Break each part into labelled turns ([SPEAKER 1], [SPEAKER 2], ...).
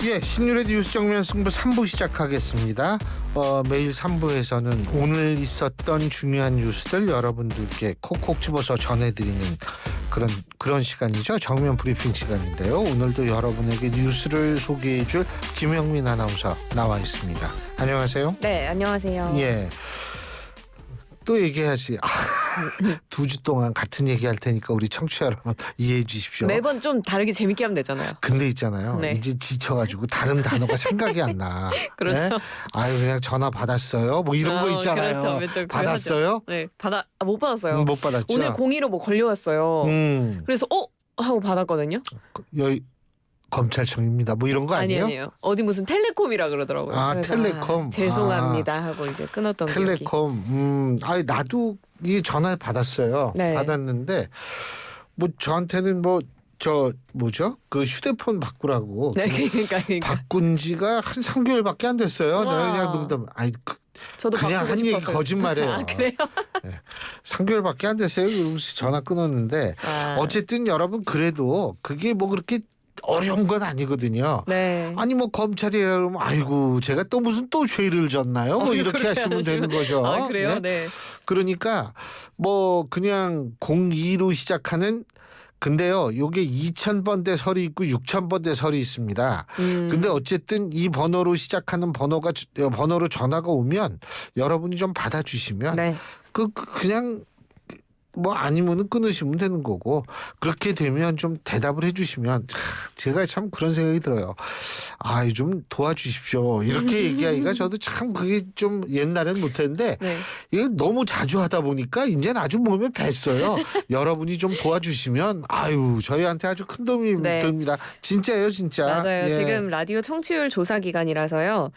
[SPEAKER 1] 예, 신유의 뉴스 정면 승부 3부 시작하겠습니다. 매일 3부에서는 오늘 있었던 중요한 뉴스들 여러분들께 콕콕 집어서 전해드리는 그런 시간이죠. 정면 브리핑 시간인데요. 오늘도 여러분에게 뉴스를 소개해줄 김영민 아나운서 나와 있습니다. 안녕하세요.
[SPEAKER 2] 네, 안녕하세요.
[SPEAKER 1] 예. 또 얘기하지. 2주 동안 같은 얘기할 테니까 우리 청취자 여러분 이해해 주십시오.
[SPEAKER 2] 매번 좀 다르게 재밌게 하면 되잖아요.
[SPEAKER 1] 근데 있잖아요.
[SPEAKER 2] 네.
[SPEAKER 1] 이제 지쳐가지고 다른 단어가 생각이 안 나.
[SPEAKER 2] 그렇죠.
[SPEAKER 1] 네? 아유 그냥 전화 받았어요. 뭐 이런 거 있잖아요.
[SPEAKER 2] 그렇죠. 왼쪽
[SPEAKER 1] 받았어요?
[SPEAKER 2] 네, 못 받았어요.
[SPEAKER 1] 못 받았죠.
[SPEAKER 2] 오늘 02로 뭐 걸려왔어요. 그래서 하고 받았거든요.
[SPEAKER 1] 여기 검찰청입니다. 뭐 이런 거 아니에요?
[SPEAKER 2] 아니에요. 어디 무슨 텔레콤이라 그러더라고요.
[SPEAKER 1] 아,
[SPEAKER 2] 그래서,
[SPEAKER 1] 텔레콤.
[SPEAKER 2] 죄송합니다 하고 이제 끊었던 기억이.
[SPEAKER 1] 텔레콤. 나도 이 전화 받았어요.
[SPEAKER 2] 네.
[SPEAKER 1] 받았는데 뭐 저한테는 그 휴대폰 바꾸라고.
[SPEAKER 2] 네, 그러니까.
[SPEAKER 1] 바꾼 지가 한 3개월밖에 안 됐어요.
[SPEAKER 2] 와.
[SPEAKER 1] 내가 그냥 농담.
[SPEAKER 2] 저도
[SPEAKER 1] 그냥
[SPEAKER 2] 바꾸고
[SPEAKER 1] 한 얘기
[SPEAKER 2] 싶었어요.
[SPEAKER 1] 거짓말이에요.
[SPEAKER 2] 아, 그래요?
[SPEAKER 1] 네. 3개월밖에 안 됐어요. 전화 끊었는데 어쨌든 여러분 그래도 그게 뭐 그렇게 어려운 건 아니거든요.
[SPEAKER 2] 네.
[SPEAKER 1] 아니 뭐 검찰이라 그러면 아이고 제가 또 무슨 또 죄를 졌나요? 뭐 이렇게
[SPEAKER 2] 그렇게
[SPEAKER 1] 하시면
[SPEAKER 2] 하시면-
[SPEAKER 1] 되는 거죠.
[SPEAKER 2] 아, 그래요? 네.
[SPEAKER 1] 그러니까 뭐 그냥 02로 시작하는 근데요. 요게 2000번대 설이 있고 6000번대 설이 있습니다. 근데 어쨌든 이 번호로 시작하는 번호로 전화가 오면 여러분이 좀 받아주시면
[SPEAKER 2] 네.
[SPEAKER 1] 그냥 뭐 아니면은 끊으시면 되는 거고 그렇게 되면 좀 대답을 해주시면 제가 참 그런 생각이 들어요. 좀 도와주십시오. 이렇게 얘기하기가 저도 참 그게 좀 옛날엔 못했는데
[SPEAKER 2] 네.
[SPEAKER 1] 이게 너무 자주 하다 보니까 이제는 아주 몸에 뱄어요. 여러분이 좀 도와주시면 저희한테 아주 큰 도움이
[SPEAKER 2] 네.
[SPEAKER 1] 됩니다. 진짜예요, 진짜.
[SPEAKER 2] 맞아요.
[SPEAKER 1] 예.
[SPEAKER 2] 지금 라디오 청취율 조사 기간이라서요.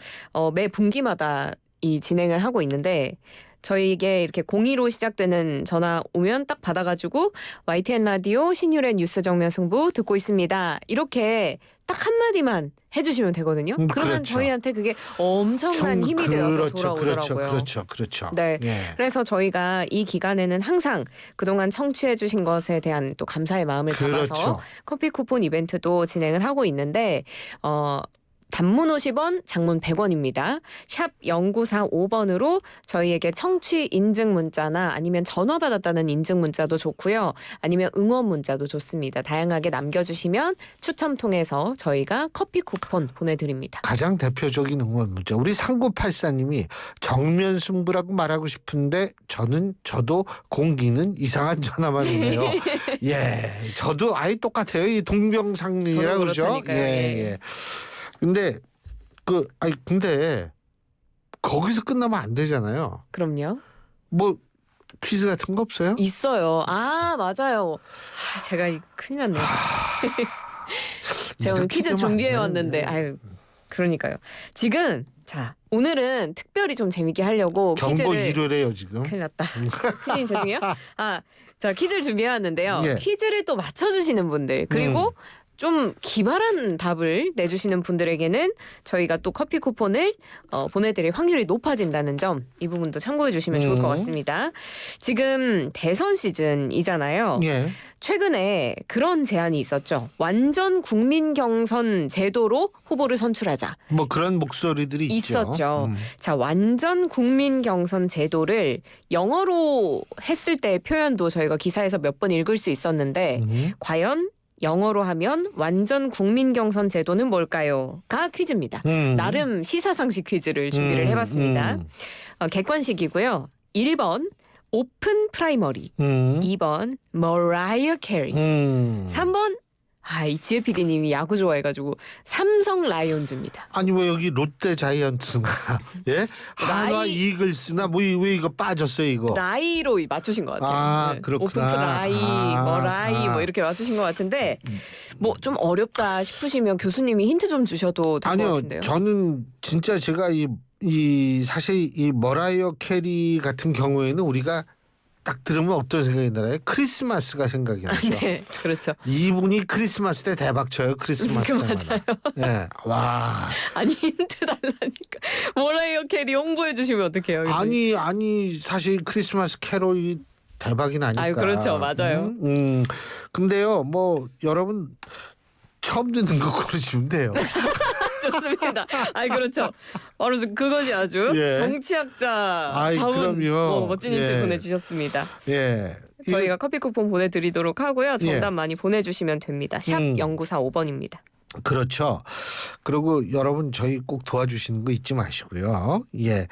[SPEAKER 2] 매 분기마다 이 진행을 하고 있는데 저희에게 이렇게 02로 시작되는 전화 오면 딱 받아가지고 YTN 라디오 신유의 뉴스 정면 승부 듣고 있습니다. 이렇게 딱 한마디만 해주시면 되거든요. 그러면
[SPEAKER 1] 그렇죠.
[SPEAKER 2] 저희한테 그게 엄청난 힘이 되어서 돌아오더라고요.
[SPEAKER 1] 그렇죠.
[SPEAKER 2] 네.
[SPEAKER 1] 예.
[SPEAKER 2] 그래서 저희가 이 기간에는 항상 그동안 청취해주신 것에 대한 또 감사의 마음을 담아서
[SPEAKER 1] 그렇죠.
[SPEAKER 2] 커피 쿠폰 이벤트도 진행을 하고 있는데 단문 50원, 장문 100원입니다. 샵 0945번으로 저희에게 청취 인증 문자나 아니면 전화 받았다는 인증 문자도 좋고요. 아니면 응원 문자도 좋습니다. 다양하게 남겨주시면 추첨 통해서 저희가 커피 쿠폰 보내드립니다.
[SPEAKER 1] 가장 대표적인 응원 문자. 우리 3984님이 정면 승부라고 말하고 싶은데 저도 02는 이상한 전화만 오네요. 예, 저도 아예 똑같아요. 이 동병상련이라
[SPEAKER 2] 저도
[SPEAKER 1] 그러죠.
[SPEAKER 2] 그렇다니까요.
[SPEAKER 1] 예. 근데 근데 거기서 끝나면 안 되잖아요.
[SPEAKER 2] 그럼요.
[SPEAKER 1] 뭐 퀴즈 같은 거 없어요?
[SPEAKER 2] 있어요. 맞아요. 제가 큰일 났네요. 제가 오늘
[SPEAKER 1] 이렇게
[SPEAKER 2] 퀴즈
[SPEAKER 1] 되면 안
[SPEAKER 2] 준비해 왔는데
[SPEAKER 1] 되는데.
[SPEAKER 2] 그러니까요. 지금 오늘은 특별히 좀 재밌게 하려고
[SPEAKER 1] 경고
[SPEAKER 2] 퀴즈를
[SPEAKER 1] 1회래요 지금.
[SPEAKER 2] 큰일 났다. 선생님 죄송해요. 퀴즈를 준비해 왔는데요.
[SPEAKER 1] 예.
[SPEAKER 2] 퀴즈를 또 맞춰주시는 분들 그리고 좀 기발한 답을 내주시는 분들에게는 저희가 또 커피 쿠폰을 보내드릴 확률이 높아진다는 점 이 부분도 참고해 주시면 좋을 것 같습니다. 지금 대선 시즌이잖아요.
[SPEAKER 1] 예.
[SPEAKER 2] 최근에 그런 제안이 있었죠. 완전 국민 경선 제도로 후보를 선출하자.
[SPEAKER 1] 뭐 그런 목소리들이
[SPEAKER 2] 있었죠.
[SPEAKER 1] 있죠.
[SPEAKER 2] 완전 국민 경선 제도를 영어로 했을 때 표현도 저희가 기사에서 몇 번 읽을 수 있었는데 과연 영어로 하면 완전 국민 경선 제도는 뭘까요?가 퀴즈입니다. 나름 시사상식 퀴즈를 준비를 해봤습니다. 객관식이고요. 1번 오픈 프라이머리, 2번 머라이어 캐리, 3번 이 지혜 PD님이 야구 좋아해가지고 삼성 라이온즈입니다.
[SPEAKER 1] 아니 뭐 여기 롯데 자이언츠나 예 한화 이글스나 뭐 왜 이거 빠졌어요 이거.
[SPEAKER 2] 라이로 맞추신 것 같아요. 네.
[SPEAKER 1] 그렇구나.
[SPEAKER 2] 오픈 프라이, 머라이 뭐 이렇게 맞추신 것 같은데 뭐 좀 어렵다 싶으시면 교수님이 힌트 좀 주셔도 될 것
[SPEAKER 1] 아니요,
[SPEAKER 2] 같은데요.
[SPEAKER 1] 저는 진짜 제가 사실 이 머라이어 캐리 같은 경우에는 우리가 딱 들으면 어떤 생각이 나요? 크리스마스가 생각이 나죠.
[SPEAKER 2] 네, 그렇죠.
[SPEAKER 1] 이분이 크리스마스 때 대박 쳐요. 크리스마스 때.
[SPEAKER 2] 맞아요.
[SPEAKER 1] 예, 와.
[SPEAKER 2] 아니 힌트 달라니까. 머라이어 캐리 홍보해 주시면 어떡해요? 교수님?
[SPEAKER 1] 아니 사실 크리스마스 캐롤이 대박이 나니까.
[SPEAKER 2] 그렇죠, 맞아요.
[SPEAKER 1] 근데요, 뭐 여러분 처음 듣는 거 고르시면 돼요.
[SPEAKER 2] 좋습니다. 아 그렇죠. 바로 그것이 아주
[SPEAKER 1] 예.
[SPEAKER 2] 정치학자
[SPEAKER 1] 아이,
[SPEAKER 2] 다운
[SPEAKER 1] 그럼요.
[SPEAKER 2] 멋진 힌트
[SPEAKER 1] 예.
[SPEAKER 2] 보내주셨습니다.
[SPEAKER 1] 예.
[SPEAKER 2] 저희가 커피 쿠폰 보내드리도록 하고요. 정답
[SPEAKER 1] 예.
[SPEAKER 2] 많이 보내주시면 됩니다. 샵 0945번입니다.
[SPEAKER 1] 그렇죠. 그리고 여러분 저희 꼭 도와주시는 거 잊지 마시고요. 예.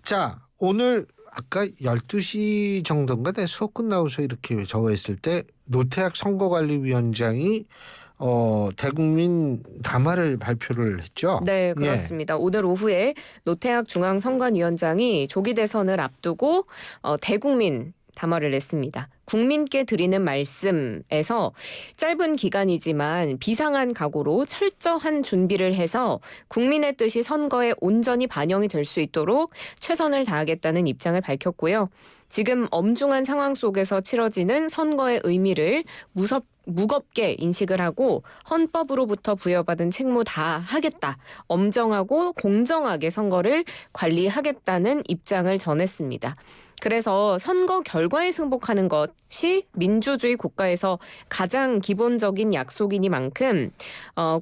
[SPEAKER 1] 자, 오늘 아까 12시 정도인가 내 수업 끝나고서 이렇게 적어있을 때 노태학 선거관리위원장이 대국민 담화를 발표를 했죠.
[SPEAKER 2] 네, 그렇습니다. 오늘 오후에 노태학 중앙선관위원장이 조기 대선을 앞두고 대국민 담화를 냈습니다. 국민께 드리는 말씀에서 짧은 기간이지만 비상한 각오로 철저한 준비를 해서 국민의 뜻이 선거에 온전히 반영이 될 수 있도록 최선을 다하겠다는 입장을 밝혔고요. 지금 엄중한 상황 속에서 치러지는 선거의 의미를 무겁게 인식을 하고 헌법으로부터 부여받은 책무 다 하겠다. 엄정하고 공정하게 선거를 관리하겠다는 입장을 전했습니다. 그래서 선거 결과에 승복하는 것이 민주주의 국가에서 가장 기본적인 약속이니만큼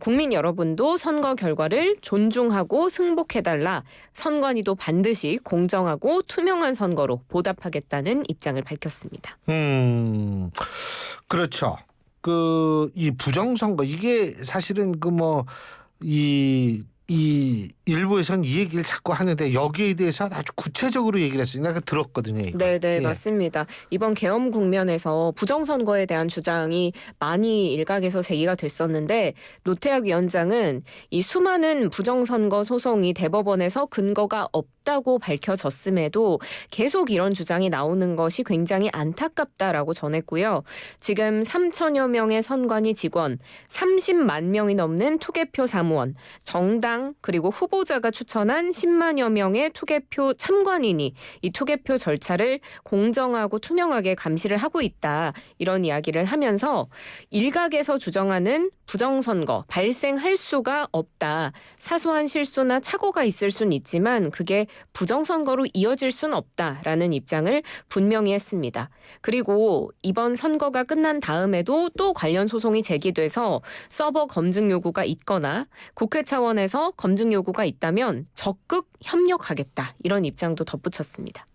[SPEAKER 2] 국민 여러분도 선거 결과를 존중하고 승복해달라. 선관위도 반드시 공정하고 투명한 선거로 보답하겠다는 입장을 밝혔습니다.
[SPEAKER 1] 그렇죠. 이 부정선거 이게 사실은 이 일부에서는 이 얘기를 자꾸 하는데 여기에 대해서 아주 구체적으로 얘기를 했어요. 내가 들었거든요. 이거.
[SPEAKER 2] 네,
[SPEAKER 1] 예.
[SPEAKER 2] 맞습니다. 이번 계엄 국면에서 부정선거에 대한 주장이 많이 일각에서 제기가 됐었는데 노태학 위원장은 이 수많은 부정선거 소송이 대법원에서 근거가 없다고 밝혀졌음에도 계속 이런 주장이 나오는 것이 굉장히 안타깝다라고 전했고요. 지금 3천여 명의 선관위 직원, 30만 명이 넘는 투개표 사무원, 정당 그리고 후보자가 추천한 10만여 명의 투개표 참관인이 이 투개표 절차를 공정하고 투명하게 감시를 하고 있다. 이런 이야기를 하면서 일각에서 주장하는 부정선거 발생할 수가 없다. 사소한 실수나 착오가 있을 수는 있지만 그게 부정선거로 이어질 수는 없다라는 입장을 분명히 했습니다. 그리고 이번 선거가 끝난 다음에도 또 관련 소송이 제기돼서 서버 검증 요구가 있거나 국회 차원에서 검증 요구가 있다면 적극 협력하겠다. 이런 입장도 덧붙였습니다.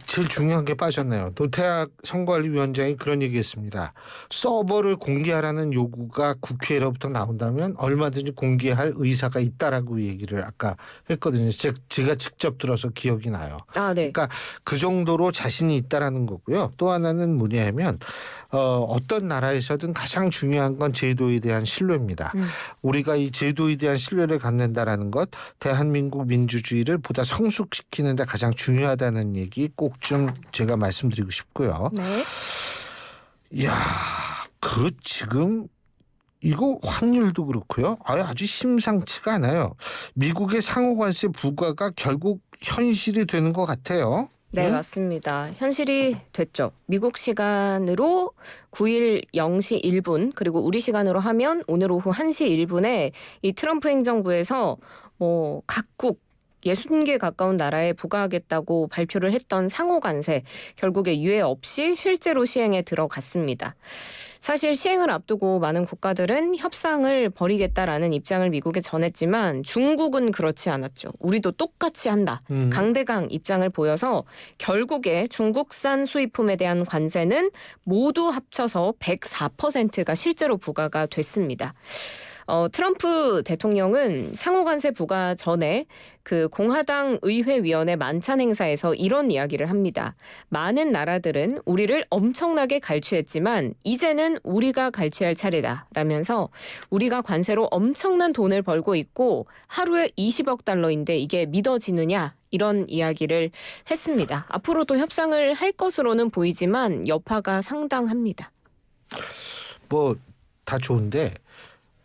[SPEAKER 1] 제일 중요한 게 빠졌네요. 노태학 선거관리위원장이 그런 얘기했습니다. 서버를 공개하라는 요구가 국회로부터 나온다면 얼마든지 공개할 의사가 있다라고 얘기를 아까 했거든요. 제가 직접 들어서 기억이 나요.
[SPEAKER 2] 아, 네.
[SPEAKER 1] 그러니까 그 정도로 자신이 있다라는 거고요. 또 하나는 뭐냐면 어떤 나라에서든 가장 중요한 건 제도에 대한 신뢰입니다. 우리가 이 제도에 대한 신뢰를 갖는다라는 것, 대한민국 민주주의를 보다 성숙시키는 데 가장 중요하다는 얘기 꼭 좀 제가 말씀드리고 싶고요.
[SPEAKER 2] 네.
[SPEAKER 1] 이야, 지금 이거 환율도 그렇고요. 아주 심상치가 않아요. 미국의 상호관세 부과가 결국 현실이 되는 것 같아요.
[SPEAKER 2] 네, 맞습니다. 현실이 됐죠. 미국 시간으로 9일 0시 1분 그리고 우리 시간으로 하면 오늘 오후 1시 1분에 이 트럼프 행정부에서 각국 60개 가까운 나라에 부과하겠다고 발표를 했던 상호관세 결국에 유예 없이 실제로 시행에 들어갔습니다. 사실 시행을 앞두고 많은 국가들은 협상을 벌이겠다라는 입장을 미국에 전했지만 중국은 그렇지 않았죠. 우리도 똑같이 한다. 강대강 입장을 보여서 결국에 중국산 수입품에 대한 관세는 모두 합쳐서 104%가 실제로 부과가 됐습니다. 트럼프 대통령은 상호관세 부과 전에 그 공화당 의회위원회 만찬 행사에서 이런 이야기를 합니다. 많은 나라들은 우리를 엄청나게 갈취했지만 이제는 우리가 갈취할 차례다 라면서 우리가 관세로 엄청난 돈을 벌고 있고 하루에 20억 달러인데 이게 믿어지느냐 이런 이야기를 했습니다. 앞으로도 협상을 할 것으로는 보이지만 여파가 상당합니다.
[SPEAKER 1] 다 좋은데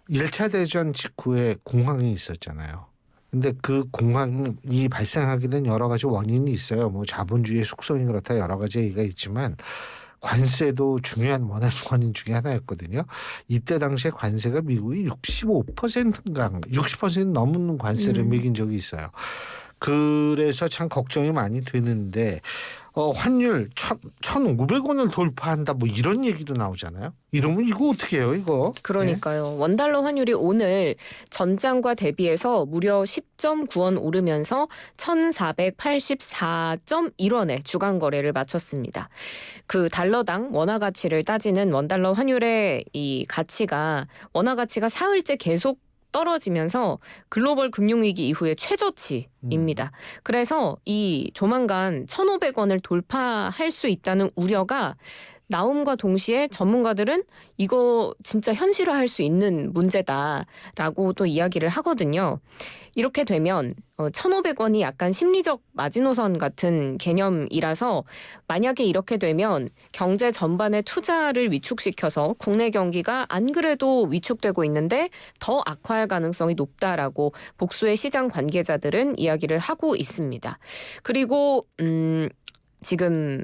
[SPEAKER 1] 1차 대전 직후에 공황이 있었잖아요. 근데 그 공황이 발생하게 된 여러 가지 원인이 있어요. 자본주의의 속성이 그렇다 여러 가지 얘기가 있지만 관세도 중요한 원인 중에 하나였거든요. 이때 당시에 관세가 미국이 65%인가 60% 넘는 관세를 매긴 적이 있어요. 그래서 참 걱정이 많이 되는데 환율 1,500원을 돌파한다 뭐 이런 얘기도 나오잖아요. 이러면 이거 어떻게 해요, 이거?
[SPEAKER 2] 그러니까요. 원달러 환율이 오늘 전장과 대비해서 무려 10.9원 오르면서 1,484.1원에 주간 거래를 마쳤습니다. 그 달러당 원화 가치를 따지는 원달러 환율의 이 가치가 원화 가치가 사흘째 계속 떨어지면서 글로벌 금융위기 이후의 최저치입니다. 그래서 이 조만간 1,500원을 돌파할 수 있다는 우려가 나옴과 동시에 전문가들은 이거 진짜 현실화할 수 있는 문제다라고 또 이야기를 하거든요. 이렇게 되면 1,500원이 약간 심리적 마지노선 같은 개념이라서 만약에 이렇게 되면 경제 전반의 투자를 위축시켜서 국내 경기가 안 그래도 위축되고 있는데 더 악화할 가능성이 높다라고 복수의 시장 관계자들은 이야기를 하고 있습니다. 그리고 지금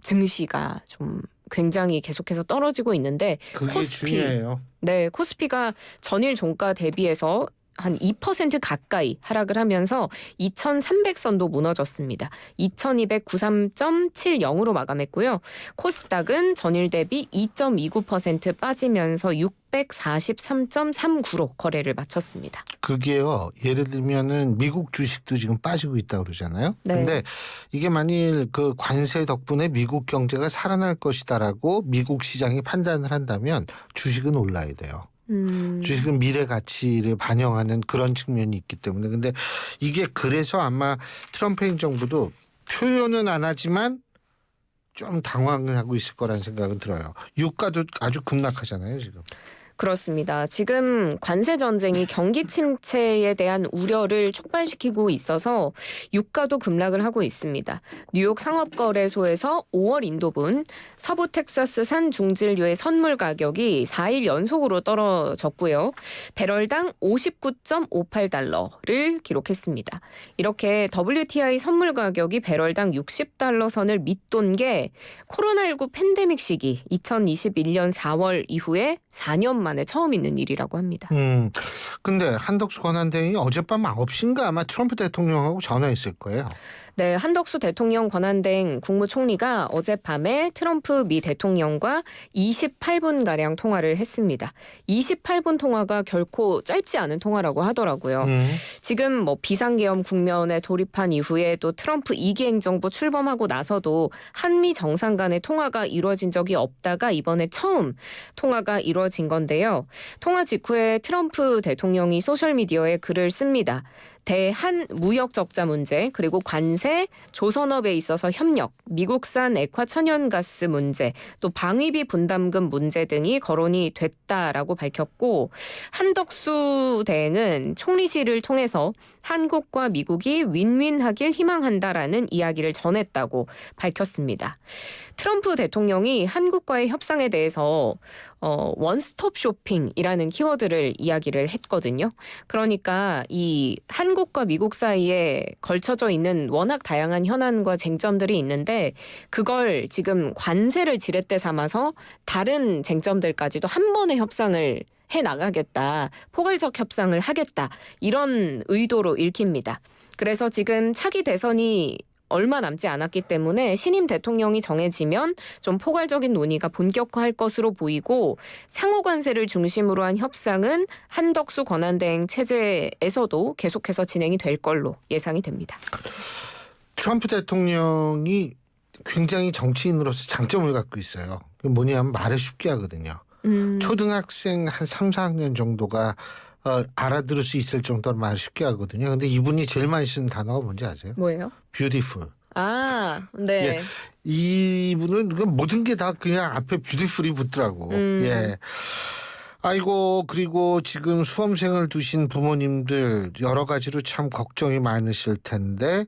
[SPEAKER 2] 증시가 좀 굉장히 계속해서 떨어지고 있는데
[SPEAKER 1] 그게 중요해요.
[SPEAKER 2] 네, 코스피가 전일 종가 대비해서 한 2% 가까이 하락을 하면서 2,300선도 무너졌습니다. 2,293.70으로 마감했고요. 코스닥은 전일 대비 2.29% 빠지면서 643.39로 거래를 마쳤습니다.
[SPEAKER 1] 그게요. 예를 들면은 미국 주식도 지금 빠지고 있다고 그러잖아요.
[SPEAKER 2] 네.
[SPEAKER 1] 근데 이게 만일 그 관세 덕분에 미국 경제가 살아날 것이다라고 미국 시장이 판단을 한다면 주식은 올라야 돼요. 주식은 미래 가치를 반영하는 그런 측면이 있기 때문에. 근데 이게 그래서 아마 트럼프 행정부도 표현은 안 하지만 좀 당황을 하고 있을 거라는 생각은 들어요. 유가도 아주 급락하잖아요, 지금.
[SPEAKER 2] 그렇습니다. 지금 관세 전쟁이 경기 침체에 대한 우려를 촉발시키고 있어서 유가도 급락을 하고 있습니다. 뉴욕 상업거래소에서 5월 인도분 서부 텍사스산 중진류의 선물 가격이 4일 연속으로 떨어졌고요. 배럴당 59.58달러를 기록했습니다. 이렇게 WTI 선물 가격이 배럴당 60달러 선을 밑돈 게 코로나19 팬데믹 시기 2021년 4월 이후에 4년 만에 처음 있는 일이라고 합니다.
[SPEAKER 1] 근데 한덕수 권한대행이 어젯밤 9시인가 아마 트럼프 대통령하고 전화했을 거예요.
[SPEAKER 2] 네, 한덕수 대통령 권한대행 국무총리가 어젯밤에 트럼프 미 대통령과 28분가량 통화를 했습니다. 28분 통화가 결코 짧지 않은 통화라고 하더라고요. 지금 뭐 비상계엄 국면에 돌입한 이후에 또 트럼프 2기 행정부 출범하고 나서도 한미 정상 간의 통화가 이루어진 적이 없다가 이번에 처음 통화가 이루어진 건데요. 통화 직후에 트럼프 대통령이 소셜미디어에 글을 씁니다. 대한 무역 적자 문제, 그리고 관세, 조선업에 있어서 협력, 미국산 액화 천연가스 문제, 또 방위비 분담금 문제 등이 거론이 됐다라고 밝혔고, 한덕수 대행은 총리실을 통해서 한국과 미국이 윈윈하길 희망한다라는 이야기를 전했다고 밝혔습니다. 트럼프 대통령이 한국과의 협상에 대해서 원스톱 쇼핑이라는 키워드를 이야기를 했거든요. 그러니까 이 한국과 미국 사이에 걸쳐져 있는 워낙 다양한 현안과 쟁점들이 있는데 그걸 지금 관세를 지렛대 삼아서 다른 쟁점들까지도 한 번에 협상을 해나가겠다, 포괄적 협상을 하겠다, 이런 의도로 읽힙니다. 그래서 지금 차기 대선이 얼마 남지 않았기 때문에 신임 대통령이 정해지면 좀 포괄적인 논의가 본격화할 것으로 보이고 상호 관세를 중심으로 한 협상은 한덕수 권한대행 체제에서도 계속해서 진행이 될 걸로 예상이 됩니다.
[SPEAKER 1] 트럼프 대통령이 굉장히 정치인으로서 장점을 갖고 있어요. 그게 뭐냐면 말을 쉽게 하거든요. 초등학생 한 3, 4학년 정도가 알아들을 수 있을 정도로 말을 쉽게 하거든요. 근데 이분이 제일 많이 쓰는 단어가 뭔지 아세요?
[SPEAKER 2] 뭐예요?
[SPEAKER 1] beautiful.
[SPEAKER 2] 아, 네.
[SPEAKER 1] 예. 이분은 모든 게 다 그냥 앞에 beautiful이 붙더라고. 예. 아이고, 그리고 지금 수험생을 두신 부모님들 여러 가지로 참 걱정이 많으실 텐데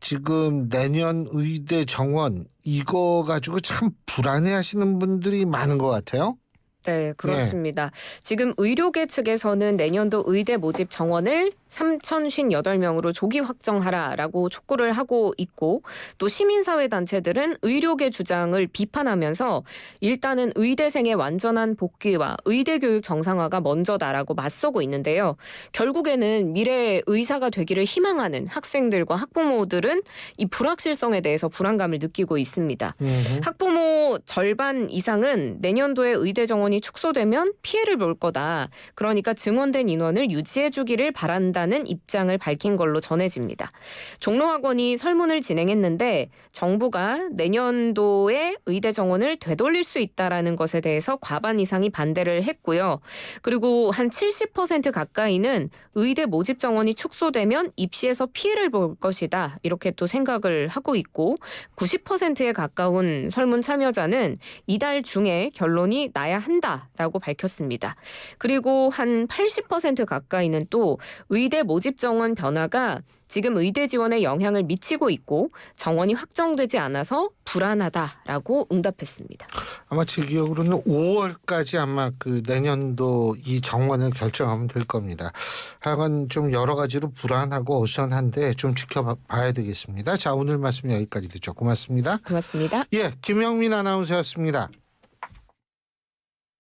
[SPEAKER 1] 지금 내년 의대 정원 이거 가지고 참 불안해하시는 분들이 많은 것 같아요.
[SPEAKER 2] 네, 그렇습니다. 지금 의료계 측에서는 내년도 의대 모집 정원을 3,058명으로 조기 확정하라라고 촉구를 하고 있고 또 시민사회 단체들은 의료계 주장을 비판하면서 일단은 의대생의 완전한 복귀와 의대 교육 정상화가 먼저다라고 맞서고 있는데요. 결국에는 미래의 의사가 되기를 희망하는 학생들과 학부모들은 이 불확실성에 대해서 불안감을 느끼고 있습니다. 학부모 절반 이상은 내년도에 의대 정원이 축소되면 피해를 볼 거다. 그러니까 증원된 인원을 유지해 주기를 바란다는 입장을 밝힌 걸로 전해집니다. 종로학원이 설문을 진행했는데 정부가 내년도에 의대 정원을 되돌릴 수 있다라는 것에 대해서 과반 이상이 반대를 했고요. 그리고 한 70% 가까이는 의대 모집 정원이 축소되면 입시에서 피해를 볼 것이다. 이렇게 또 생각을 하고 있고 90%에 가까운 설문 참여자는 이달 중에 결론이 나야 한다라고 밝혔습니다. 그리고 한 80% 가까이는 또 의대 모집 정원 변화가 지금 의대 지원에 영향을 미치고 있고 정원이 확정되지 않아서 불안하다라고 응답했습니다.
[SPEAKER 1] 아마 제 기억으로는 5월까지 아마 그 내년도 이 정원을 결정하면 될 겁니다. 하여간 좀 여러 가지로 불안하고 어수선한데 좀 지켜봐야 되겠습니다. 자, 오늘 말씀 여기까지 듣죠. 고맙습니다.
[SPEAKER 2] 고맙습니다.
[SPEAKER 1] 예, 김영민 아나운서였습니다.